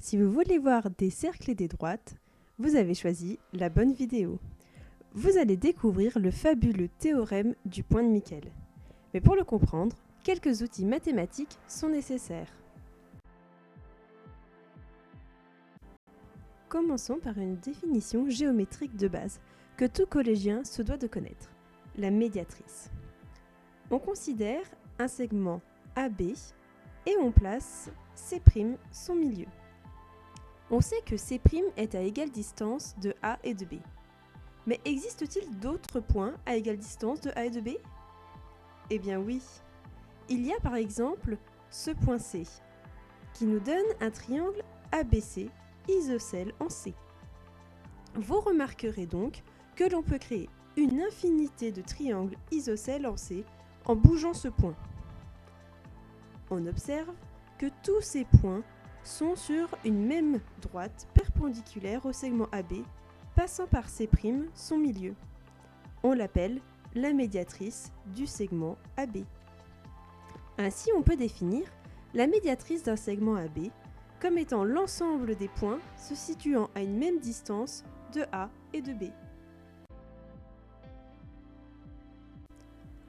Si vous voulez voir des cercles et des droites, vous avez choisi la bonne vidéo. Vous allez découvrir le fabuleux théorème du point de Miquel. Mais pour le comprendre, quelques outils mathématiques sont nécessaires. Commençons par une définition géométrique de base que tout collégien se doit de connaître, la médiatrice. On considère un segment AB et on place C' son milieu. On sait que C' est à égale distance de A et de B. Mais existe-t-il d'autres points à égale distance de A et de B ? Eh bien oui. Il y a par exemple ce point C, qui nous donne un triangle ABC isocèle en C. Vous remarquerez donc que l'on peut créer une infinité de triangles isocèles en C en bougeant ce point. On observe que tous ces points sont sur une même droite perpendiculaire au segment AB, passant par C', son milieu. On l'appelle la médiatrice du segment AB. Ainsi, on peut définir la médiatrice d'un segment AB comme étant l'ensemble des points se situant à une même distance de A et de B.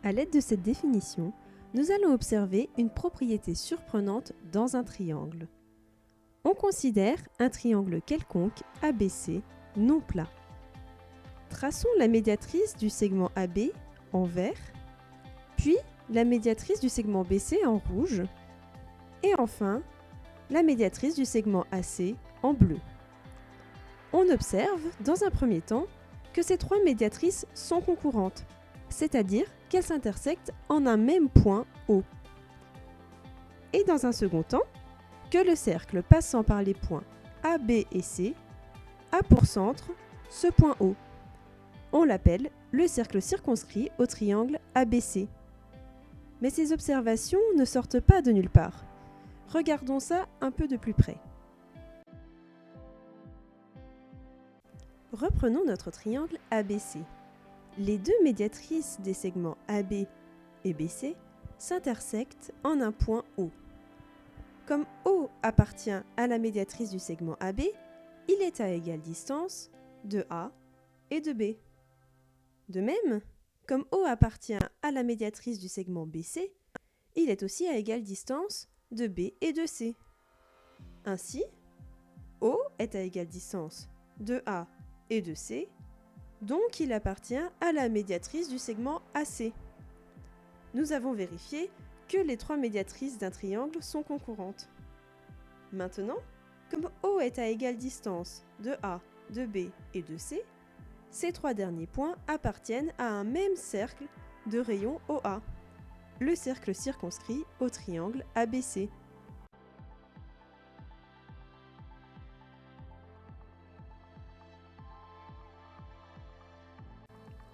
À l'aide de cette définition, nous allons observer une propriété surprenante dans un triangle. On considère un triangle quelconque ABC non plat. Traçons la médiatrice du segment AB en vert, puis la médiatrice du segment BC en rouge, et enfin la médiatrice du segment AC en bleu. On observe, dans un premier temps, que ces trois médiatrices sont concurrentes, c'est-à-dire qu'elles s'intersectent en un même point O. Et dans un second temps, que le cercle passant par les points A, B et C a pour centre ce point O. On l'appelle le cercle circonscrit au triangle ABC. Mais ces observations ne sortent pas de nulle part. Regardons ça un peu de plus près. Reprenons notre triangle ABC. Les deux médiatrices des segments AB et BC s'intersectent en un point O. Comme O appartient à la médiatrice du segment AB, il est à égale distance de A et de B. De même, comme O appartient à la médiatrice du segment BC, il est aussi à égale distance de B et de C. Ainsi, O est à égale distance de A et de C, donc il appartient à la médiatrice du segment AC. Nous avons vérifié que les trois médiatrices d'un triangle sont concurrentes. Maintenant, comme O est à égale distance de A, de B et de C, ces trois derniers points appartiennent à un même cercle de rayon OA, le cercle circonscrit au triangle ABC.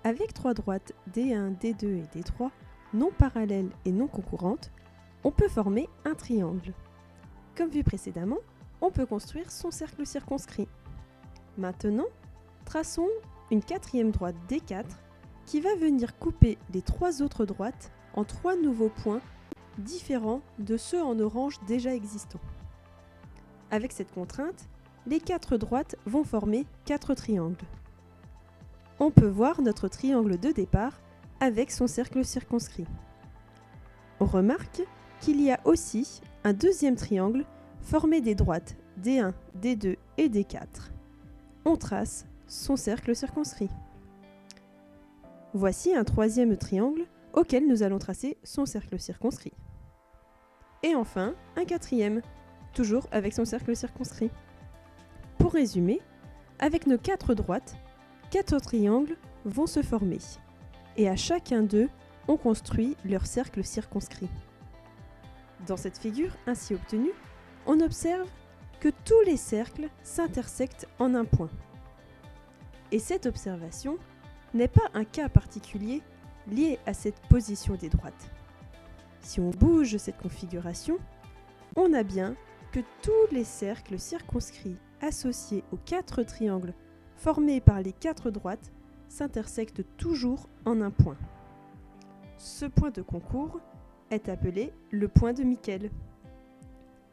Avec trois droites D1, D2 et D3, non parallèles et non concurrentes, on peut former un triangle. Comme vu précédemment, on peut construire son cercle circonscrit. Maintenant, traçons une quatrième droite D4 qui va venir couper les trois autres droites en trois nouveaux points différents de ceux en orange déjà existants. Avec cette contrainte, les quatre droites vont former quatre triangles. On peut voir notre triangle de départ avec son cercle circonscrit. On remarque qu'il y a aussi un deuxième triangle formé des droites D1, D2 et D4. On trace son cercle circonscrit. Voici un troisième triangle auquel nous allons tracer son cercle circonscrit. Et enfin, un quatrième, toujours avec son cercle circonscrit. Pour résumer, avec nos quatre droites, quatre triangles vont se former. Et à chacun d'eux, on construit leur cercle circonscrit. Dans cette figure ainsi obtenue, on observe que tous les cercles s'intersectent en un point. Et cette observation n'est pas un cas particulier lié à cette position des droites. Si on bouge cette configuration, on a bien que tous les cercles circonscrits associés aux quatre triangles formés par les quatre droites s'intersectent toujours en un point. Ce point de concours est appelé le point de Miquel.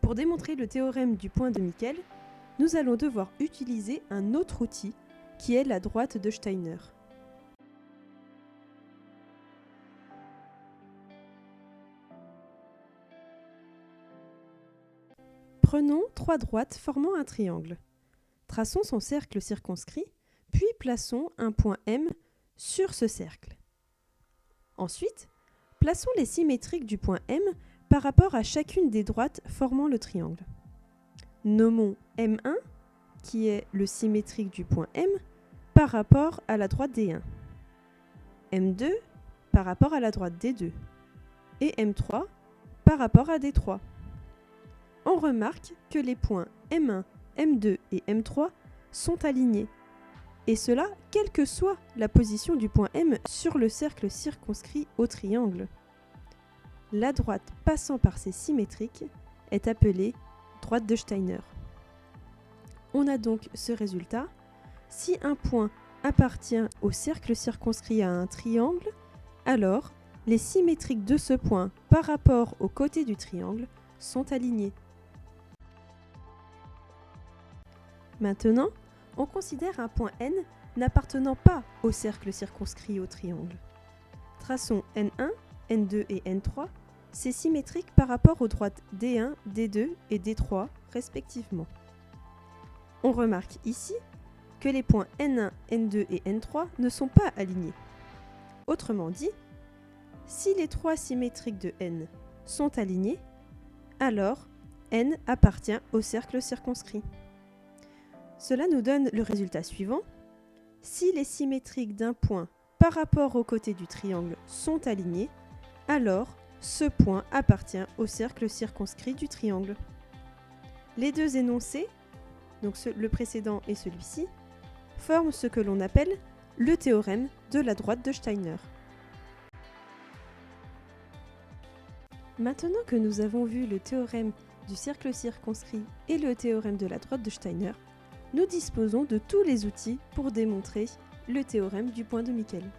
Pour Pour démontrer le théorème du point de Miquel, nous allons devoir utiliser un autre outil qui est la droite de Steiner. Prenons trois droites formant un triangle. Traçons son cercle circonscrit, puis plaçons un point M sur ce cercle. Ensuite, plaçons les symétriques du point M par rapport à chacune des droites formant le triangle. Nommons M1, qui est le symétrique du point M, par rapport à la droite D1. M2 par rapport à la droite D2. Et M3 par rapport à D3. On remarque que les points M1, M2 et M3 sont alignés. Et cela, quelle que soit la position du point M sur le cercle circonscrit au triangle. La droite passant par ces symétriques est appelée droite de Steiner. On a donc ce résultat. Si un point appartient au cercle circonscrit à un triangle, alors les symétriques de ce point par rapport aux côtés du triangle sont alignés. Maintenant, on considère un point N n'appartenant pas au cercle circonscrit au triangle. Traçons N1, N2 et N3, ces symétriques par rapport aux droites D1, D2 et D3 respectivement. On remarque ici que les points N1, N2 et N3 ne sont pas alignés. Autrement dit, si les trois symétriques de N sont alignés, alors N appartient au cercle circonscrit. Cela nous donne le résultat suivant. Si les symétriques d'un point par rapport aux côtés du triangle sont alignés, alors ce point appartient au cercle circonscrit du triangle. Les deux énoncés, donc le précédent et celui-ci, forment ce que l'on appelle le théorème de la droite de Steiner. Maintenant que nous avons vu le théorème du cercle circonscrit et le théorème de la droite de Steiner, nous disposons de tous les outils pour démontrer le théorème du point de Miquel.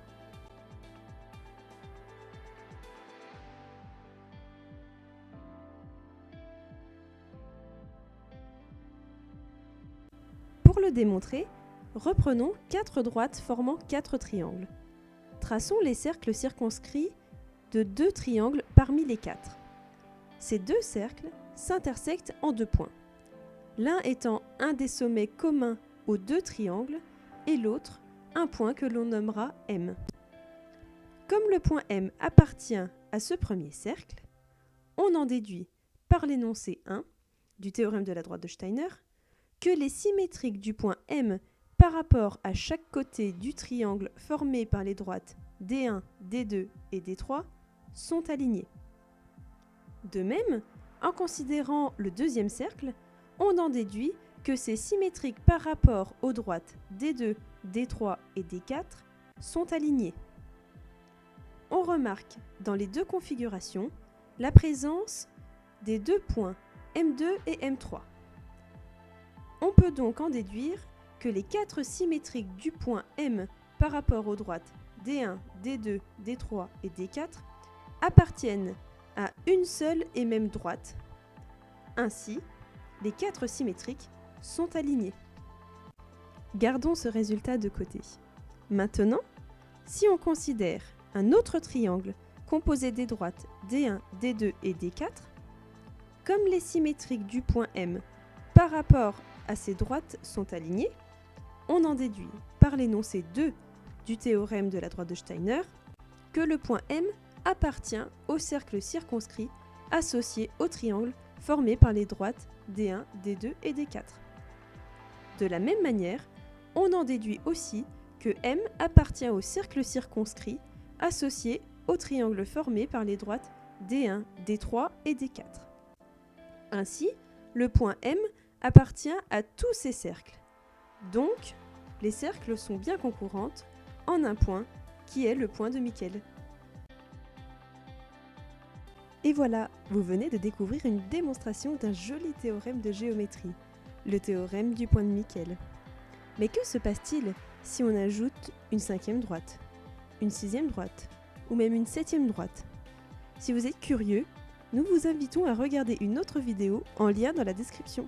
Pour le démontrer, reprenons 4 droites formant 4 triangles. Traçons les cercles circonscrits de 2 triangles parmi les 4. Ces 2 cercles s'intersectent en 2 points. L'un étant un des sommets communs aux 2 triangles et l'autre un point que l'on nommera M. Comme le point M appartient à ce premier cercle, on en déduit par l'énoncé 1 du théorème de la droite de Steiner que les symétriques du point M par rapport à chaque côté du triangle formé par les droites D1, D2 et D3 sont alignés. De même, en considérant le deuxième cercle, on en déduit que ces symétriques par rapport aux droites D2, D3 et D4 sont alignés. On remarque dans les deux configurations la présence des 2 points M2 et M3. On peut donc en déduire que les 4 symétriques du point M par rapport aux droites D1, D2, D3 et D4 appartiennent à une seule et même droite. Ainsi, les 4 symétriques sont alignés. Gardons ce résultat de côté. Maintenant, si on considère un autre triangle composé des droites D1, D2 et D4, comme les symétriques du point M par rapport à ces droites sont alignées, on en déduit par l'énoncé 2 du théorème de la droite de Steiner que le point M appartient au cercle circonscrit associé au triangle formé par les droites D1, D2 et D4. De la même manière, on en déduit aussi que M appartient au cercle circonscrit associé au triangle formé par les droites D1, D3 et D4. Ainsi, le point M appartient à tous ces cercles. Donc, les cercles sont bien concurrentes en un point qui est le point de Miquel. Et voilà, vous venez de découvrir une démonstration d'un joli théorème de géométrie, le théorème du point de Miquel. Mais que se passe-t-il si on ajoute une 5e droite, une 6e droite, ou même une 7e droite? Si vous êtes curieux, nous vous invitons à regarder une autre vidéo en lien dans la description.